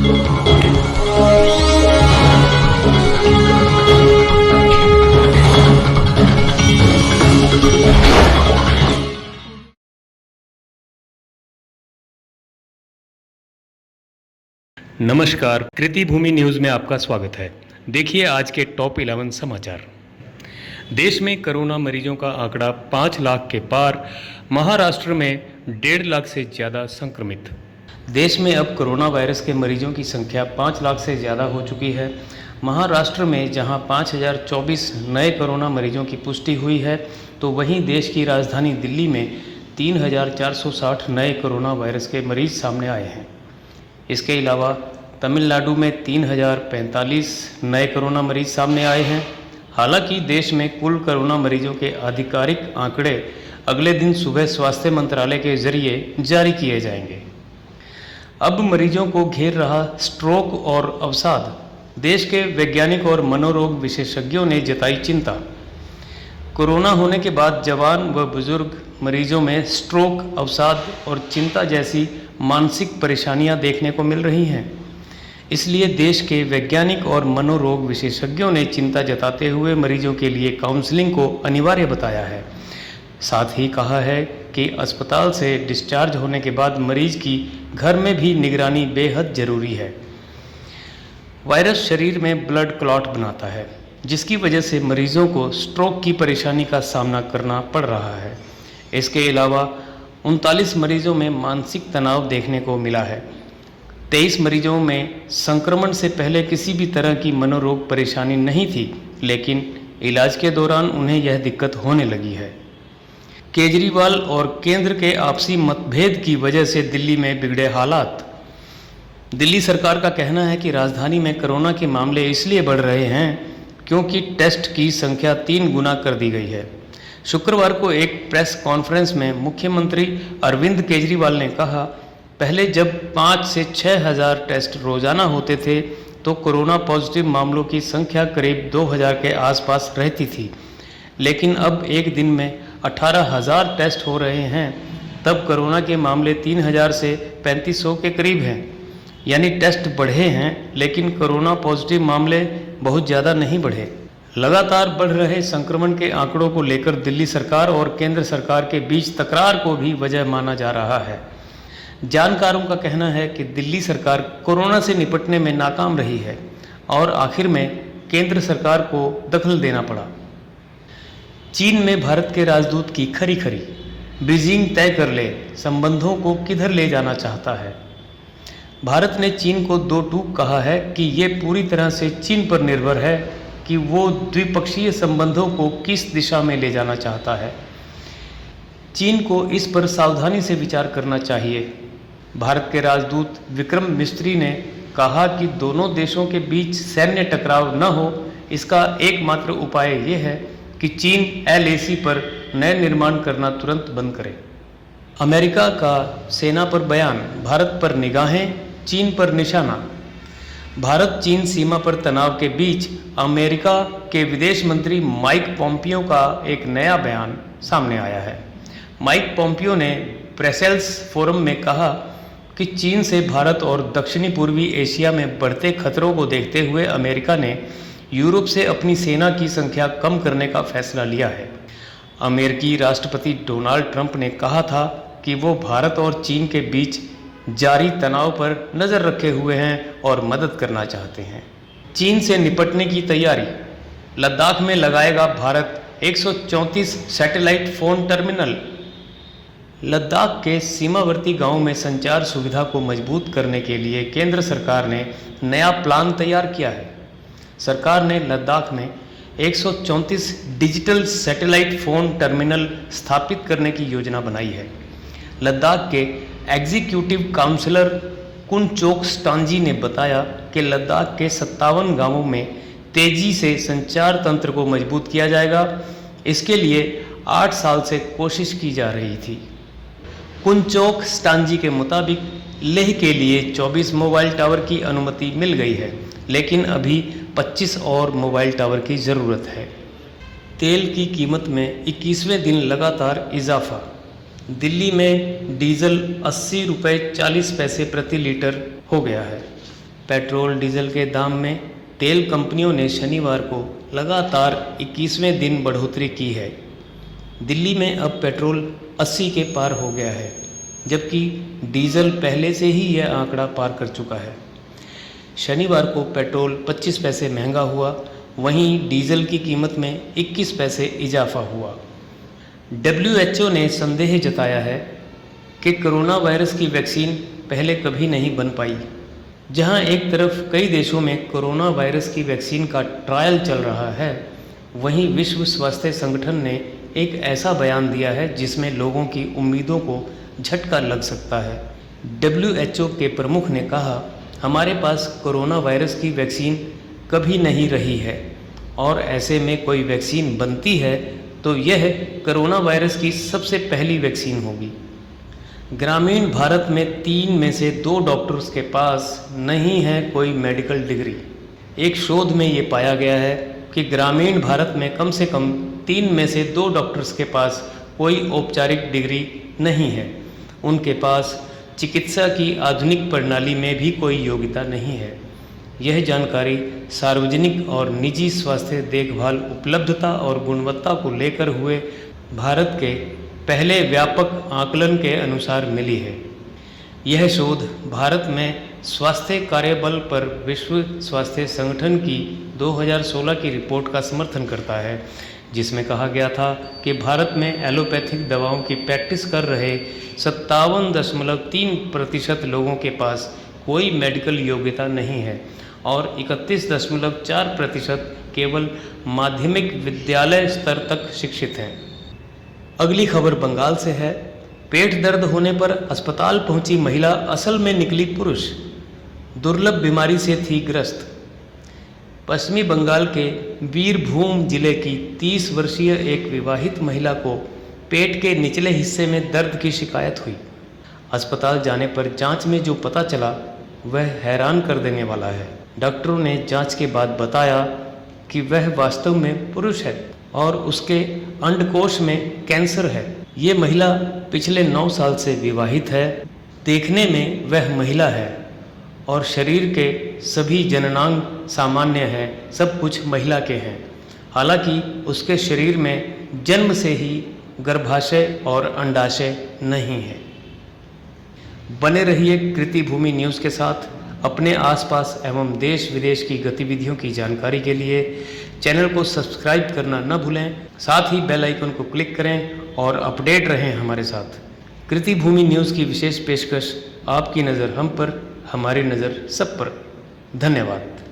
नमस्कार, कृति भूमि न्यूज़ में आपका स्वागत है। देखिए आज के टॉप 11 समाचार। देश में कोरोना मरीजों का आंकड़ा 5 लाख के पार, महाराष्ट्र में 1.5 लाख से ज़्यादा संक्रमित। देश में अब कोरोना वायरस के मरीजों की संख्या 5 लाख से ज़्यादा हो चुकी है। महाराष्ट्र में जहां 5024 नए कोरोना मरीजों की पुष्टि हुई है, तो वहीं देश की राजधानी दिल्ली में 3460 नए कोरोना वायरस के मरीज सामने आए हैं। इसके अलावा तमिलनाडु में 3045 नए कोरोना मरीज सामने आए हैं। हालांकि देश में कुल कोरोना मरीजों के आधिकारिक आंकड़े अगले दिन सुबह स्वास्थ्य मंत्रालय के जरिए जारी किए जाएंगे। अब मरीजों को घेर रहा स्ट्रोक और अवसाद, देश के वैज्ञानिक और मनोरोग विशेषज्ञों ने जताई चिंता। कोरोना होने के बाद जवान व बुजुर्ग मरीजों में स्ट्रोक, अवसाद और चिंता जैसी मानसिक परेशानियां देखने को मिल रही हैं। इसलिए देश के वैज्ञानिक और मनोरोग विशेषज्ञों ने चिंता जताते हुए मरीजों के लिए काउंसलिंग को अनिवार्य बताया है। साथ ही कहा है कि अस्पताल से डिस्चार्ज होने के बाद मरीज की घर में भी निगरानी बेहद जरूरी है। वायरस शरीर में ब्लड क्लॉट बनाता है, जिसकी वजह से मरीजों को स्ट्रोक की परेशानी का सामना करना पड़ रहा है। इसके अलावा 39 मरीजों में मानसिक तनाव देखने को मिला है। 23 मरीजों में संक्रमण से पहले किसी भी तरह की मनोरोग परेशानी नहीं थी, लेकिन इलाज के दौरान उन्हें यह दिक्कत होने लगी है। केजरीवाल और केंद्र के आपसी मतभेद की वजह से दिल्ली में बिगड़े हालात। दिल्ली सरकार का कहना है कि राजधानी में कोरोना के मामले इसलिए बढ़ रहे हैं क्योंकि टेस्ट की संख्या 3 गुना कर दी गई है। शुक्रवार को एक प्रेस कॉन्फ्रेंस में मुख्यमंत्री अरविंद केजरीवाल ने कहा, पहले जब 5 से 6 हज़ार टेस्ट रोजाना होते थे तो कोरोना पॉजिटिव मामलों की संख्या करीब 2000 के आसपास रहती थी, लेकिन अब एक दिन में 18,000 टेस्ट हो रहे हैं। तब कोरोना के मामले 3000 से 3500 के करीब हैं। यानी टेस्ट बढ़े हैं, लेकिन कोरोना पॉजिटिव मामले बहुत ज़्यादा नहीं बढ़े। लगातार बढ़ रहे संक्रमण के आंकड़ों को लेकर दिल्ली सरकार और केंद्र सरकार के बीच तकरार को भी वजह माना जा रहा है। जानकारों का कहना है कि दिल्ली सरकार कोरोना से निपटने में नाकाम रही है और आखिर में केंद्र सरकार को दखल देना पड़ा। चीन में भारत के राजदूत की खरी खरी, बीजिंग तय कर ले संबंधों को किधर ले जाना चाहता है। भारत ने चीन को दो टूक कहा है कि ये पूरी तरह से चीन पर निर्भर है कि वो द्विपक्षीय संबंधों को किस दिशा में ले जाना चाहता है। चीन को इस पर सावधानी से विचार करना चाहिए। भारत के राजदूत विक्रम मिस्त्री ने कहा कि दोनों देशों के बीच सैन्य टकराव न हो, इसका एकमात्र उपाय ये है कि चीन LAC पर नए निर्माण करना तुरंत बंद करे। अमेरिका का सेना पर बयान, भारत पर निगाहें, चीन पर निशाना। भारत चीन सीमा पर तनाव के बीच अमेरिका के विदेश मंत्री माइक पोम्पियो का एक नया बयान सामने आया है। माइक पोम्पियो ने ब्रसेल्स फोरम में कहा कि चीन से भारत और दक्षिणी पूर्वी एशिया में बढ़ते खतरों को देखते हुए अमेरिका ने यूरोप से अपनी सेना की संख्या कम करने का फैसला लिया है। अमेरिकी राष्ट्रपति डोनाल्ड ट्रंप ने कहा था कि वो भारत और चीन के बीच जारी तनाव पर नज़र रखे हुए हैं और मदद करना चाहते हैं। चीन से निपटने की तैयारी, लद्दाख में लगाएगा Bharat 134 satellite phone terminal. Ladakh के सीमावर्ती गांवों में संचार सुविधा को मजबूत करने के लिए केंद्र सरकार ने नया प्लान तैयार किया है। सरकार ने लद्दाख में 134 डिजिटल सैटेलाइट फ़ोन टर्मिनल स्थापित करने की योजना बनाई है। लद्दाख के एग्जीक्यूटिव काउंसलर कुनचोक स्टांजी ने बताया कि लद्दाख के 57 गांवों में तेजी से संचार तंत्र को मजबूत किया जाएगा। इसके लिए 8 साल से कोशिश की जा रही थी। कुनचोक स्टांजी के मुताबिक लेह के लिए 24 मोबाइल टावर की अनुमति मिल गई है, लेकिन अभी 25 और मोबाइल टावर की ज़रूरत है। तेल की कीमत में 21वें दिन लगातार इजाफा। दिल्ली में डीजल 80 रुपये 40 पैसे प्रति लीटर हो गया है। पेट्रोल डीजल के दाम में तेल कंपनियों ने शनिवार को लगातार 21वें दिन बढ़ोतरी की है। दिल्ली में अब पेट्रोल 80 के पार हो गया है, जबकि डीजल पहले से ही यह आंकड़ा पार कर चुका है। शनिवार को पेट्रोल 25 पैसे महंगा हुआ, वहीं डीजल की कीमत में 21 पैसे इजाफा हुआ। WHO ने संदेह जताया है कि कोरोना वायरस की वैक्सीन पहले कभी नहीं बन पाई। जहां एक तरफ कई देशों में कोरोना वायरस की वैक्सीन का ट्रायल चल रहा है, वहीं विश्व स्वास्थ्य संगठन ने एक ऐसा बयान दिया है जिसमें लोगों की उम्मीदों को झटका लग सकता है। WHO के प्रमुख ने कहा, हमारे पास कोरोना वायरस की वैक्सीन कभी नहीं रही है और ऐसे में कोई वैक्सीन बनती है तो यह कोरोना वायरस की सबसे पहली वैक्सीन होगी। ग्रामीण भारत में 3 में से 2 डॉक्टर्स के पास नहीं है कोई मेडिकल डिग्री। एक शोध में ये पाया गया है कि ग्रामीण भारत में कम से कम 3 में से 2 डॉक्टर्स के पास कोई औपचारिक डिग्री नहीं है। उनके पास चिकित्सा की आधुनिक प्रणाली में भी कोई योग्यता नहीं है। यह जानकारी सार्वजनिक और निजी स्वास्थ्य देखभाल उपलब्धता और गुणवत्ता को लेकर हुए भारत के पहले व्यापक आकलन के अनुसार मिली है। यह शोध भारत में स्वास्थ्य कार्यबल पर विश्व स्वास्थ्य संगठन की 2016 की रिपोर्ट का समर्थन करता है, जिसमें कहा गया था कि भारत में एलोपैथिक दवाओं की प्रैक्टिस कर रहे 57.3% लोगों के पास कोई मेडिकल योग्यता नहीं है और 31.4% केवल माध्यमिक विद्यालय स्तर तक शिक्षित हैं। अगली खबर बंगाल से है। पेट दर्द होने पर अस्पताल पहुंची महिला असल में निकली पुरुष, दुर्लभ बीमारी से थी ग्रस्त। पश्चिमी बंगाल के बीरभूम जिले की 30 वर्षीय एक विवाहित महिला को पेट के निचले हिस्से में दर्द की शिकायत हुई। अस्पताल जाने पर जांच में जो पता चला वह हैरान कर देने वाला है। डॉक्टरों ने जांच के बाद बताया कि वह वास्तव में पुरुष है और उसके अंडकोश में कैंसर है। ये महिला पिछले 9 साल से विवाहित है। देखने में वह महिला है और शरीर के सभी जननांग सामान्य हैं, सब कुछ महिला के हैं। हालांकि उसके शरीर में जन्म से ही गर्भाशय और अंडाशय नहीं है। बने रहिए कृति भूमि न्यूज़ के साथ। अपने आसपास एवं देश विदेश की गतिविधियों की जानकारी के लिए चैनल को सब्सक्राइब करना न भूलें। साथ ही बेल आइकन को क्लिक करें और अपडेट रहें हमारे साथ। कृति भूमि न्यूज़ की विशेष पेशकश, आपकी नज़र हम पर, हमारी नज़र सब पर। धन्यवाद।